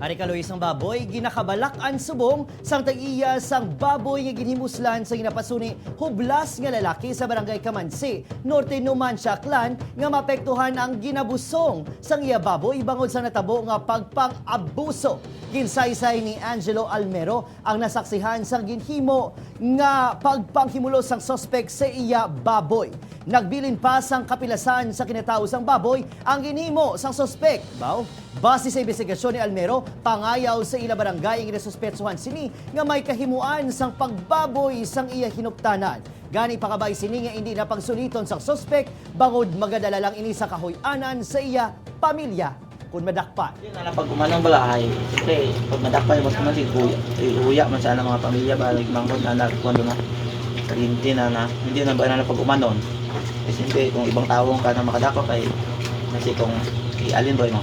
Ari kaloy sang baboy, ginakabalak ang subong sang tag-iya sang baboy nga ginhimuslan sa ginapasuni hublas nga lalaki sa barangay Kamansi, Norte Numancia Clan nga mapektuhan ang ginabusong sang iya baboy bangod sa natabo nga pagpang-abuso. Ginsaysay ni Angelo Almero ang nasaksihan sang ginhimo nga pagpanghimulo sang sospek sa iya baboy. Nagbilin pa sang kapilasan sa kinatao sang baboy ang ginhimo sang sospek. Base sa investigasyon ni Almero, pangayaw sa ila barangay ang ginasuspetsuhan sini nga may kahimuan sang pagbaboy sang iya hinuptanan. Gani pakabay sini nga hindi na pagsuliton sang sospek bangod magadala lang ini sa kahoy-anan sa iya pamilya kung madakpan. Yun na pag umanong balahay, siyempre pag madakpan mas naman uya man sana mga pamilya ba nagmangkot na nagkundo na karinti na hindi na ba na pag umanon. Kasi hindi kung ibang tao ka na makadako kay nasi kung ialin boy mo.